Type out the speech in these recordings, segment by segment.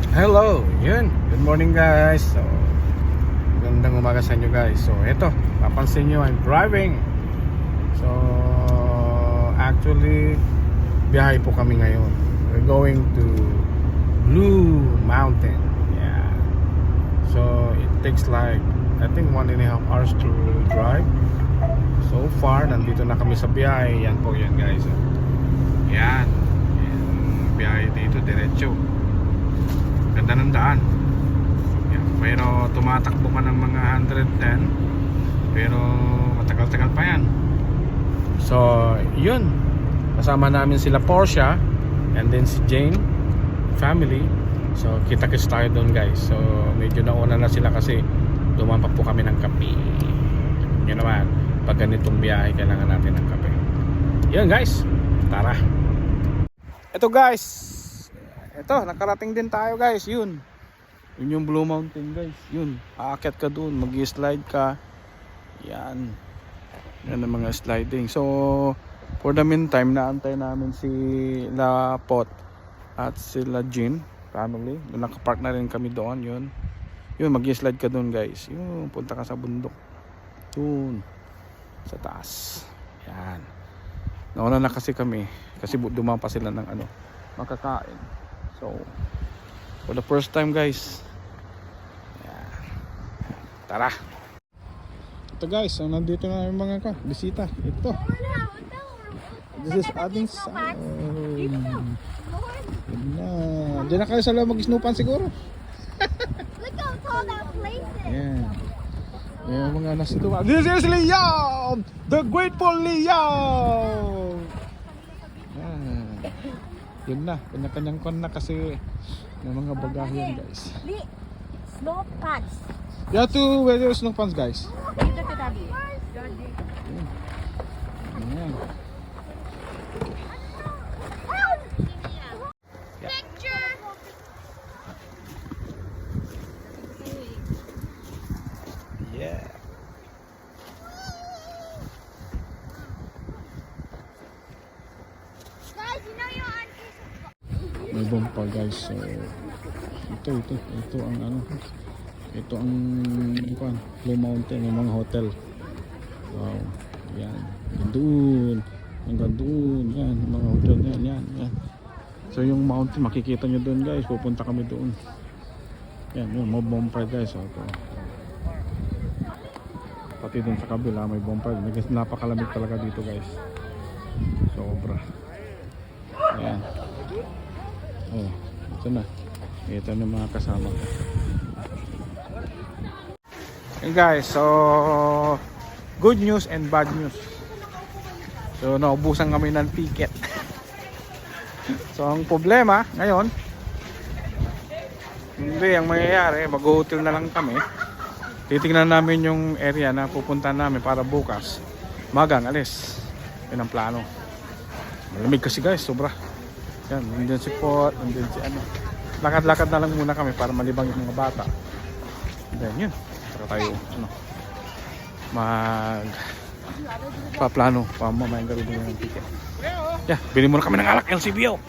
Hello, yun. Good morning guys. So, magandang umaga sa inyo guys. So, eto, papansin nyo, I'm driving. So, actually, biyahe po kami ngayon. We're going to Blue Mountain. Yeah. So, it takes like, I think 1.5 hours to drive. So far, nandito na kami sa biyahe. Yan po yan guys. Yan. Biyahe dito, diretso. Ganda ng daan. Yan. Pero tumatakbo ka ng mga 110. Pero matagal-tagal pa yan. So yun, kasama namin sila Portia and then si Jane family. So kita-kits tayo doon guys. So medyo nauna na sila kasi dumaan pa po kami ng kape. Yun naman, pag ganitong biyahe kailangan natin ng kape. Yun guys, tara. Ito guys, ito, nakarating din tayo guys. Yun yung Blue Mountain guys. Yun, aakyat ka dun, mag-slide ka. Yan ang mga sliding. So for the meantime, naantay namin si Lapot at sila Jean family. Nakapark na rin kami doon. Yun mag-slide ka dun guys. Yun, punta ka sa bundok. Yun, sa taas. Yan, nauna na kasi kami kasi dumaan pa sila ng makakain. So for the first time guys, yan. Tara. Ito guys, so nandito na yung mga bisita. Ito, this is ating sound. Diyan na kayo sa loob mag-snoopan siguro. Look how tall that place is. Yeah. Yung mga nasituwa. This is Leon, the grateful Leon. Yun na, kanya-kanyang kon na kasi ng mga bagahe yan guys. Snow pants. You have to wear your snow pants guys. Dito to Daddy. Ayan. Picture. Yeah. Guys, you know you're on. May bumpa guys. So ito ang ito ang Blue Mountain, yung mga hotel. Wow, yan, hanggang doon, yan, mga hotel yan. So yung mountain makikita nyo doon guys, pupunta kami doon. Yan, yung mga bumpa guys. So, ito. Pati doon sa kabila may bumpa. Napakalamig talaga dito guys, sobra. Ayan. Oh, ito na. Ito na mga kasama ko. Hey guys, so good news and bad news. So naubusan kami ng ticket. So ang problema ngayon, hindi ang mangyayari, mag-hotel na lang kami. Titingnan namin yung area na pupuntahan namin para bukas magang alis. Yun ang plano. Malamig kasi guys, sobra. Yan, nandun si Pot, nandun si lakad-lakad na lang muna kami para malibang yung mga bata. Then yun, saka tayo paplano pa mamayang gabi ng ticket. Yeah, bili muna kami ng alak, LCBO.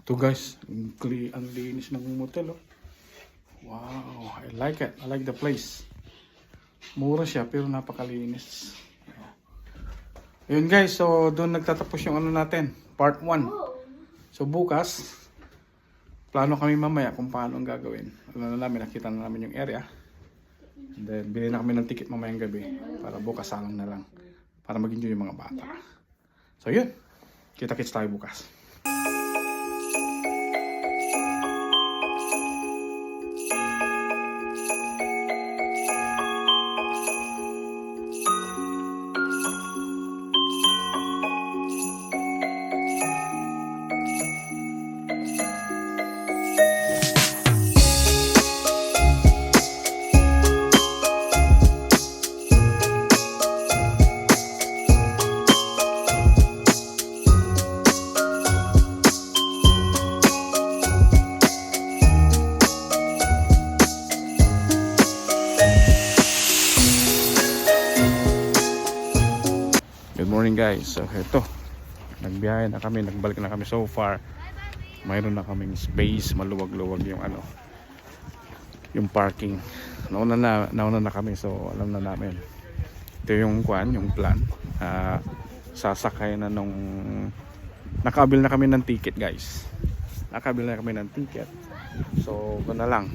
Ito guys, ang linis ng motel oh. Wow, I like it. I like the place. Mura siya pero napakalinis. Ayun guys, so doon nagtatapos yung natin, part 1. So bukas, plano kami mamaya kung paano ang gagawin. Alam na namin, nakita na namin yung area. And then bili na kami ng ticket mamayang gabi para bukas salang na lang. Para mag-enjoy yung mga bata. So yun, kita-kits tayo bukas. guys, so ito, nagbiyahe na kami, nagbalik na kami. So far mayroon na kaming space, maluwag-luwag yung ano, yung parking. Nauna na kami, so alam na namin. Ito yung yung plan. Sasakay na nung nakabil na kami ng ticket guys. Nakabil na kami ng ticket. So gano'n na lang.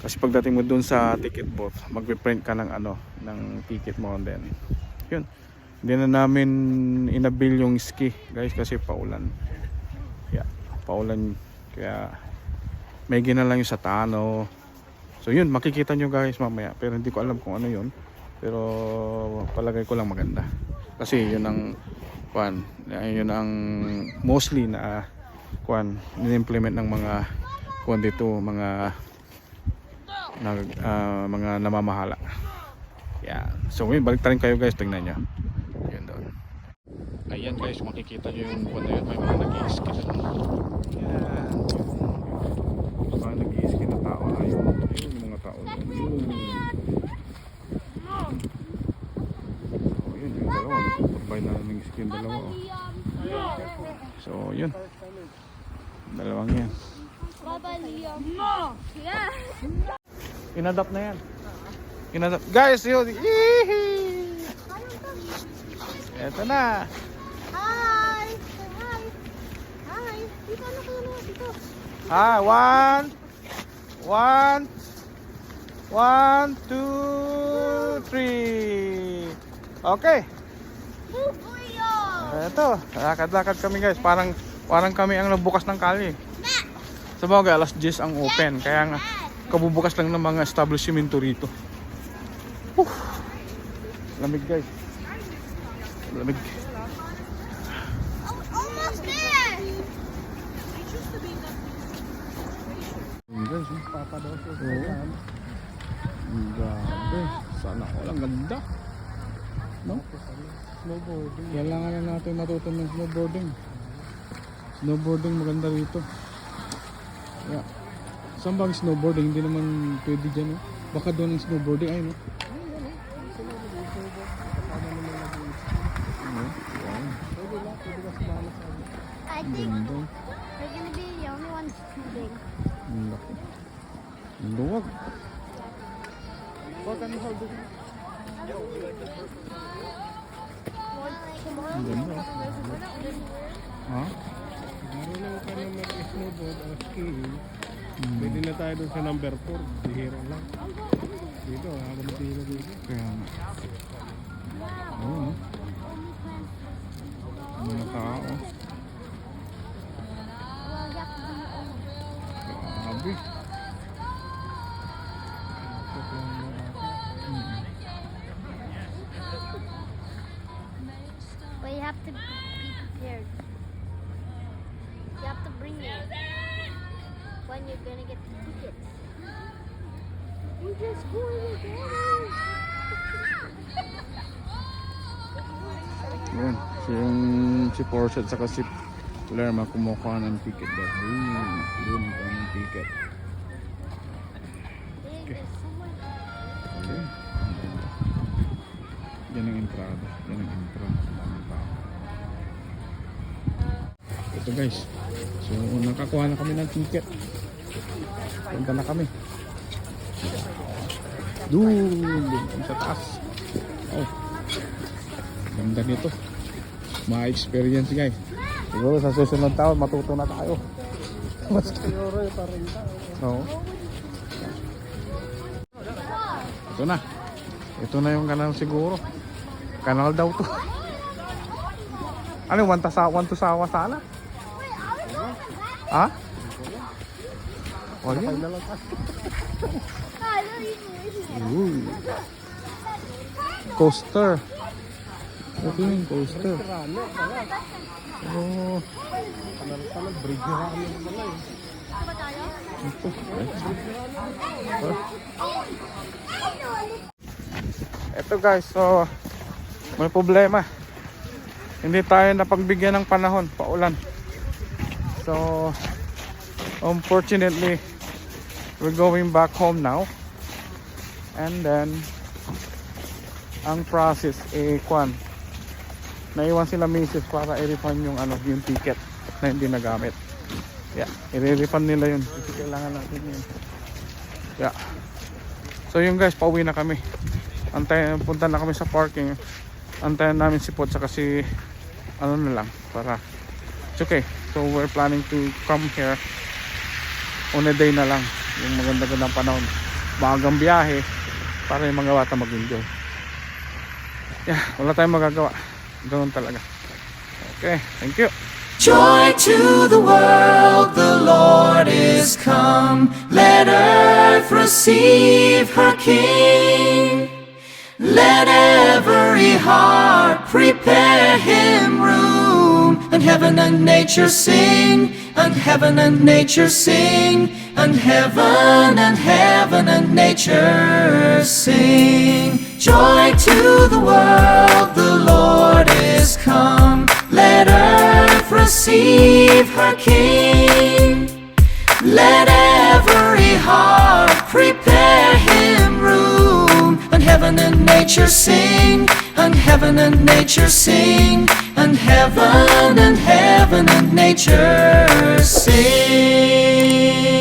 Kasi pagdating mo dun sa ticket booth, magpe-print ka ng ano, ng ticket mo, and then yun. Hindi na namin inabil yung ski guys kasi paulan. Yeah, paulan, kaya may gina lang yung sa Tano. So yun, makikita nyo guys mamaya, pero hindi ko alam kung ano yun, pero palagay ko lang maganda kasi yun ang yun ang mostly na ni-implement ng mga dito, mga namamahala. Yeah. So ngayon balik tayo kayo guys, tingnan nyo yun doon. Ayan guys, makikita nyo yung na yun, may mga nag-i-ski doon. Yan, mga nag-i-ski na tao. Ayun yung mga tao doon. So yun yung dalawa, sabay na nag-ski yung dalawa. So yun, dalawang yan. Baba, Liam. No! Yeah! Inadapt na yan. Inadapt. Guys, yun. Eto na. Hi! Hi! Hi! Dito, ano kayo na? Dito. Ah, one, two, three. Okay. Eto, lakad-lakad kami guys. Parang kami ang nagbukas ng kali. Sa bagay, alas 10 ang open. Kaya nga, kabubukas lang ng mga establishmento rito. Lamig guys. Lamig. Almost there! Guys, papa daw siya. Grabe. Sana all ang ganda. No? Snowboarding. Kailangan na natin matuto ng snowboarding. Snowboarding maganda rito. Yeah. Saan bang snowboarding? Hindi naman pwede dyan. Baka doon ang snowboarding. Ay, no? I think we're gonna be the only ones moving. Ang laki. Ang luwag. Ang ganda. Ha? Marunong ka na mag-snowboard o skiing, pwede na tayo dun sa number 4, bihira lang. Dito, habang tila dito. Kaya nga. Oo, no? Mga tao. Grabe. But you have to be prepared. You have to bring it when you're gonna get the tickets. We're just going together. Yun. Si Porsche at saka si Lerma kumukuha ng ticket daw. Doon ang ng ticket. There's someone. Ayun. Yan ang entrada. Yan ang entrance. Daming tao. Ito guys. So nakakuha na kami ng ticket. Punta na kami. Doon sa taas. Oh. Ganda nito. Ma-experience guys. Siguro sa susunod taon matuto na tayo. Siguro yung parang Oo. Ito na. Ito na yung kanal siguro. Kanal daw to. Ano, one to sawa sana? Ha? Wala. Uy. Coaster. Ito yung coaster. Oh. kanal bridge na kami pala eh. Ito. Ito guys, so may problema. Hindi tayo napagbigyan ng panahon, paulan. So unfortunately we're going back home now. And then ang process naiwan sila misis para i-refund yung ano, yung ticket na hindi nagamit. Yeah, i-refund nila yun kasi kailangan natin yun. Yeah. So yun guys, pauwi na kami. Punta na kami sa parking. Antayan namin si Pot saka si ano na lang para it's okay. So we're planning to come here on a day na lang, yung maganda-gandang panahon, maagang biyahe para yung mga bata mag-enjoy. Yeah, wala tayong magagawa, ganoon talaga. Okay, thank you. Joy to the world, the Lord is come. Let earth receive her King. Let every heart prepare him room. And heaven and nature sing, and heaven and nature sing, and heaven and nature sing. Joy to the world, the Lord is come. Let earth receive her King. Let every heart prepare him room. And heaven and nature sing, and heaven and nature sing, and heaven and nature sing.